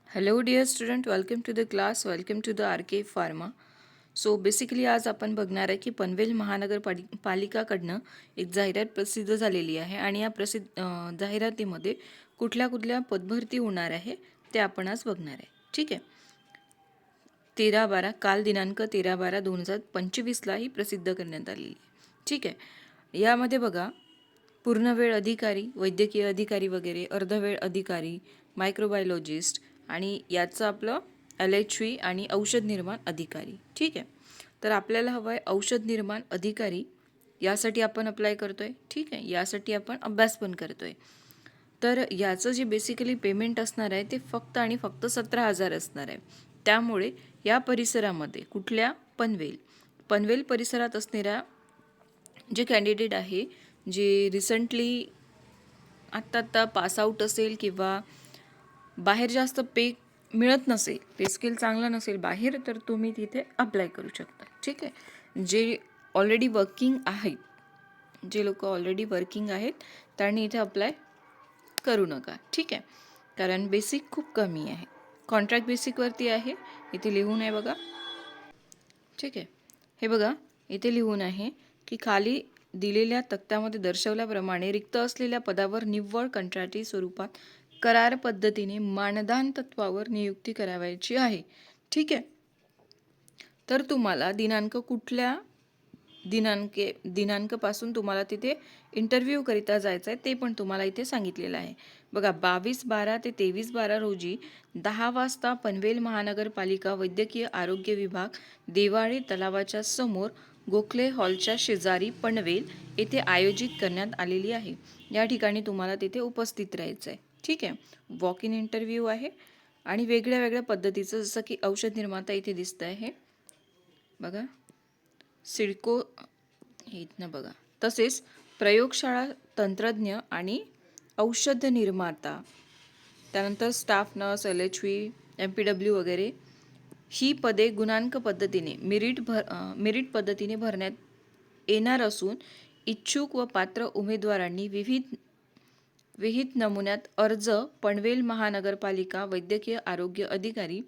Hello dear student, welcome to the class, welcome to the RK Pharma. So basically आज आपण बघणार आहे की पनवेल महानगरपालिकाकडनं एक जाहिरात प्रसिद्ध झालेली आहे आणि या जाहिरातीमध्ये कुठल्या कुठल्या पदभरती होणार आहे ते आपण आज बघणार आहे. ठीक आहे. 13/12 काल दिनांक 13/12/2025 ही प्रसिद्ध करण्यात आलेली आहे. ठीक आहे. यामध्ये बघा पूर्णवेळ अधिकारी, वैद्यकीय अधिकारी वगैरे, अर्धवेळ अधिकारी, मायक्रोबायोलॉजिस्ट आणि याचं आपलं LHV आणि औषध निर्माण अधिकारी. ठीक आहे. तर आपल्याला हवं आहे औषध निर्माण अधिकारी, यासाठी आपण अप्लाय करतो आहे. ठीक आहे. यासाठी आपण अभ्यास पण करतो आहे. तर याचं जे बेसिकली पेमेंट असणार आहे ते फक्त आणि फक्त 17,000 असणार आहे. त्यामुळे या परिसरामध्ये कुठल्या पनवेल परिसरात असणाऱ्या जे कॅन्डिडेट आहे, जे रिसेंटली आत्ता पासआउट असेल किंवा बाहेर जास्त पे मिळत नसेल, पे स्किल चांगला नसेल बाहेर, तर तुम्ही तिथे अप्लाय करू शकता. ठीक आहे. जे ऑलरेडी वर्किंग आहेत, जे लोक ऑलरेडी वर्किंग आहेत त्यांनी इथे अप्लाय करू नका. ठीक आहे. कारण बेसिक खूप कमी आहे, कॉन्ट्रॅक्ट बेसिकवरती आहे. इथे लिहून आहे बघा. ठीक आहे. हे बघा इथे लिहून आहे की खाली दिलेल्या तक्त्यामध्ये दर्शवल्याप्रमाणे रिक्त असलेल्या पदावर निव्वळ कंत्राटी स्वरूपात करार पद्धतीने मानदान तत्वावर नियुक्ती करावयाची आहे. ठीक आहे. तर तुम्हाला कुठल्या दिनांकापासून तुम्हाला तिथे इंटरव्ह्यू करिता जायचं आहे ते पण तुम्हाला इथे सांगितलेलं आहे. बघा 22/12 ते 23/12 रोजी 10 वाजता पनवेल महानगरपालिका वैद्यकीय आरोग्य विभाग, देवाळे तलावाच्या समोर, गोखले हॉलच्या शेजारी पनवेल येथे आयोजित करण्यात आलेली आहे. या ठिकाणी तुम्हाला तिथे उपस्थित राहायचं आहे. ठीक आहे. वॉक इन इंटरव्ह्यू आहे आणि वेगळ्या वेगळ्या पद्धतीचं, जसं की औषध निर्माता इथे दिसतं आहे बघा, सिडको हे इथनं बघा. तसेच प्रयोगशाळा तंत्रज्ञ आणि औषध निर्माता, त्यानंतर स्टाफ नर्स, LHV, MPW वगैरे ही पदे गुणांक पद्धतीने मेरिट पद्धतीने भरण्यात येणार असून इच्छुक व पात्र उमेदवारांनी विहित नमुन्यात अर्ज पनवेल महानगरपालिका वैद्यकीय आरोग्य अधिकारी,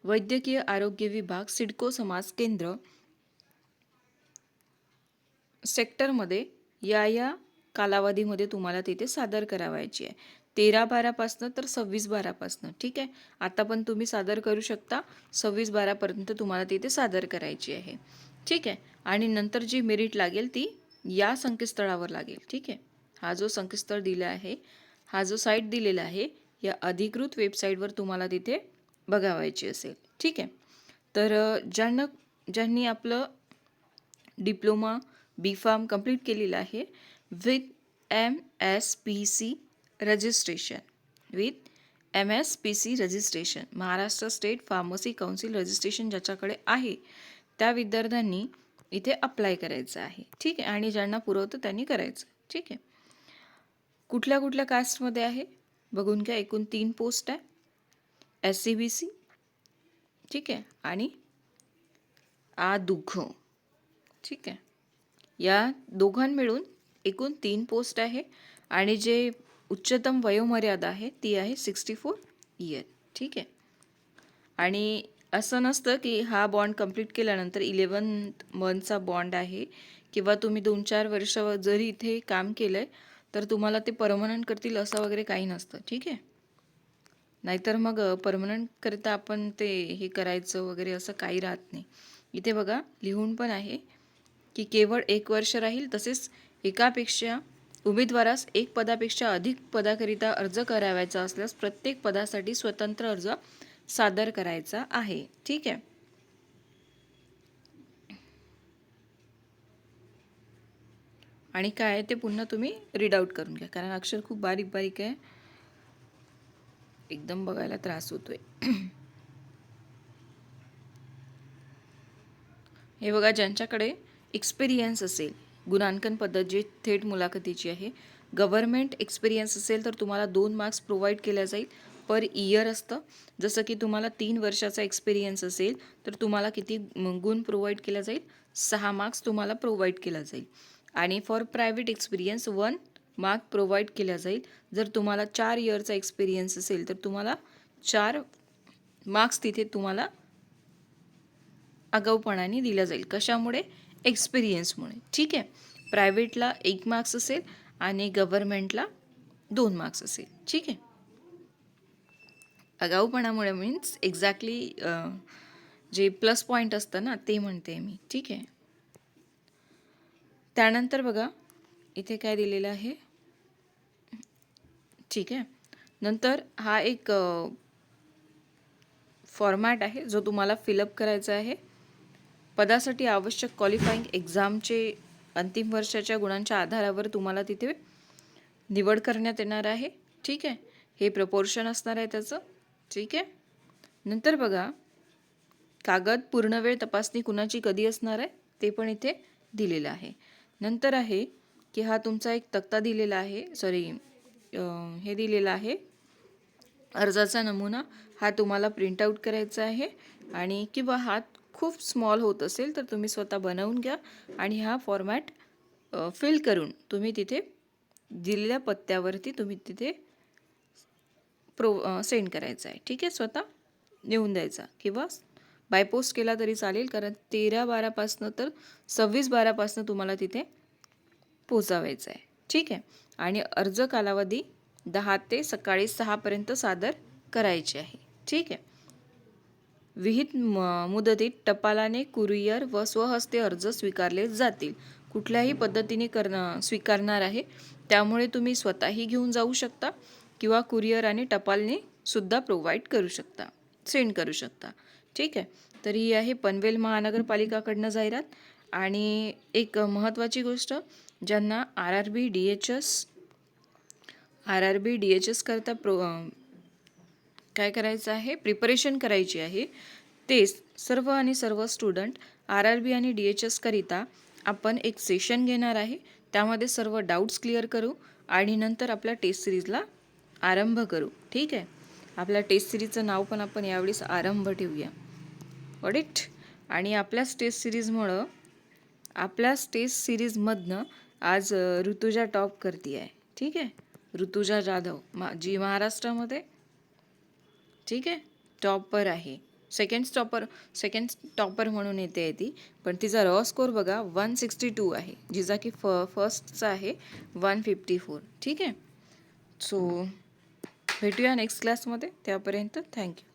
वैद्यकीय आरोग्य विभाग, सिडको समाज केंद्र सेक्टरमध्ये या कालावधीमध्ये तुम्हाला तिथे सादर करावायची आहे. 13/12 तर 26/12. ठीक आहे. आता पण तुम्ही सादर करू शकता. 26/12 तुम्हाला तिथे सादर करायची आहे. ठीक आहे. आणि नंतर जी मेरिट लागेल ती या संकेतस्थळावर लागेल. ठीक आहे. हा जो संकेतस्थळ दिला आहे, हा जो साईट दिलेला आहे, या अधिकृत वेबसाईटवर तुम्हाला तिथे बघावायची असेल. ठीक आहे. तर ज्यांनी आपलं डिप्लोमा B.Pharm कंप्लीट केलेलं आहे with MSPC registration, Maharashtra state pharmacy council registration ज्याच्याकडे आहे त्या विद्यार्थ्यांनी इथे अप्लाय करायचं आहे. ठीक आहे. आणि ज्यांना पुरवतं त्यांनी करायचं. ठीक आहे. कुठल्या कुठल्या कास्टमध्ये आहे बघून घ्या. एकूण 3 पोस्ट आहे. SCBC, ठीक आहे, आणि दुघ. ठीक आहे. या दोघां मिळून एकूण 3 पोस्ट आहे आणि जे उच्चतम वयोमर्यादा आहे ती आहे 64 इयर. ठीक आहे. आणि असं नसतं की हा बॉन्ड कंप्लीट केल्यानंतर 11 मंथचा बॉन्ड आहे किंवा तुम्ही 2-4 वर्ष जरी इथे काम केलं आहे तर तुम्हाला ते परमनंट करतील असं वगैरे काही नसतं. ठीक आहे. नाहीतर मग परमनंट करता आपण ते हे करायचं वगैरे असं काही राहत नाही. इथे बघा लिहून पण आहे की केवळ 1 वर्ष राहील. तसेच उमेदवारास 1 पदापेक्षा अधिक पदाकरिता अर्ज करावयाचा असल्यास प्रत्येक पदासाठी स्वतंत्र अर्ज सादर करायचा आहे. ठीक आहे. आणि काय आहे ते पुन्हा तुम्ही रीड आउट करून घ्या, कारण अक्षर खूप बारीक बारीक आहे, एकदम बघायला त्रास होतोय. हे बघा, ज्यांच्याकडे एक्सपिरियन्स असेल, गुणांकन पद्धत जी थेट मुलाखतीची आहे, गव्हर्नमेंट एक्सपिरियन्स असेल तर तुम्हाला 2 मार्क्स प्रोव्हाइड केल्या जाईल. पर इयर असतं. जसं की तुम्हाला 3 वर्षाचा एक्सपिरियन्स असेल तर तुम्हाला किती गुण प्रोव्हाइड केला जाईल? 6 मार्क्स तुम्हाला प्रोव्हाइड केला जाईल. आणि for private experience 1 mark provide केला जाईल. जर तुम्हाला 4 इयरचा एक्सपिरियन्स असेल तर तुम्हाला 4 मार्क्स तिथे तुम्हाला आगाऊपणाने दिला जाईल. कशामुळे? एक्सपिरियन्समुळे. ठीक आहे. प्रायव्हेटला 1 मार्क्स असेल आणि गव्हर्नमेंटला 2 मार्क्स असेल. ठीक आहे. आगाऊपणामुळे मीन्स एक्झॅक्टली जे प्लस पॉईंट असतं ना ते म्हणते मी. ठीक आहे. त्यानंतर बघा इथे काय दिलेलं आहे. ठीक आहे. नंतर हा एक फॉर्मॅट आहे जो तुम्हाला फिलअप करायचा आहे. पदासाठी आवश्यक क्वालिफाईंग एक्झामचे अंतिम वर्षाच्या गुणांच्या आधारावर तुम्हाला तिथे निवड करण्यात येणार आहे. ठीक आहे. हे प्रपोर्शन असणार आहे त्याचं. ठीक आहे. नंतर बघा कागद पूर्णवेळ तपासणी कुणाची कधी असणार आहे ते पण इथे दिलेलं आहे. नंतर आहे की हा तुमचा एक तक्ता दिलेला आहे, हे दिलेला आहे अर्जाचा नमुना. हा तुम्हाला प्रिंट आऊट करायचा आहे आणि किंवा हा खूप स्मॉल होत असेल तर तुम्ही स्वतः बनवून घ्या आणि हा फॉर्मॅट फिल करून तुम्ही तिथे दिलेल्या पत्त्यावरती तुम्ही तिथे सेंड करायचा आहे. ठीक आहे. स्वतः नेऊन द्यायचा किंवा बाय पोस्ट केला तरी चालेल, कारण 13/12 तर 26/12 तुम्हाला तिथे पोचावायचं आहे. ठीक आहे. आणि अर्ज कालावधी 10 ते सकाळी 6 सादर करायचे आहे. ठीक आहे. विहित मुदतीत टपालाने, कुरिअर व स्वहस्ते अर्ज स्वीकारले जातील. कुठल्याही पद्धतीने स्वीकारणार आहे, त्यामुळे तुम्ही स्वतःही घेऊन जाऊ शकता किंवा कुरिअर आणि टपालने सुद्धा प्रोव्हाइड करू शकता, सेंड करू शकता. ठीक आहे. तर ही आहे पनवेल महानगरपालिकाकडनं जाहिरात. आणि एक महत्त्वाची गोष्ट, ज्यांना RRB DHS करता काय करायचं आहे, प्रिपरेशन करायची आहे, ते सर्व स्टुडंट RRB आणि DHS करिता आपण एक सेशन घेणार आहे. त्यामध्ये सर्व डाऊट्स क्लिअर करू आणि नंतर आपल्या टेस्ट सिरीजला आरंभ करू. ठीक आहे. आपल्या टेस्ट सिरीजचं नाव पण आपण यावेळेस आरंभ ठेवूया. ऑडिट. आणि आपल्या टेस्ट सिरीजमधनं आज ऋतुजा टॉप करते आहे. ठीक आहे. ऋतुजा जाधव जी महाराष्ट्रामध्ये ठीक आहे टॉपर आहे. सेकंड टॉपर म्हणून येते ती, पण तिचा रॉ स्कोर बघा 162 आहे, जिचा की फर्स्टचा आहे 154. ठीक आहे. सो भेटूया नेक्स्ट क्लासमध्ये. त्यापर्यंत थँक्यू.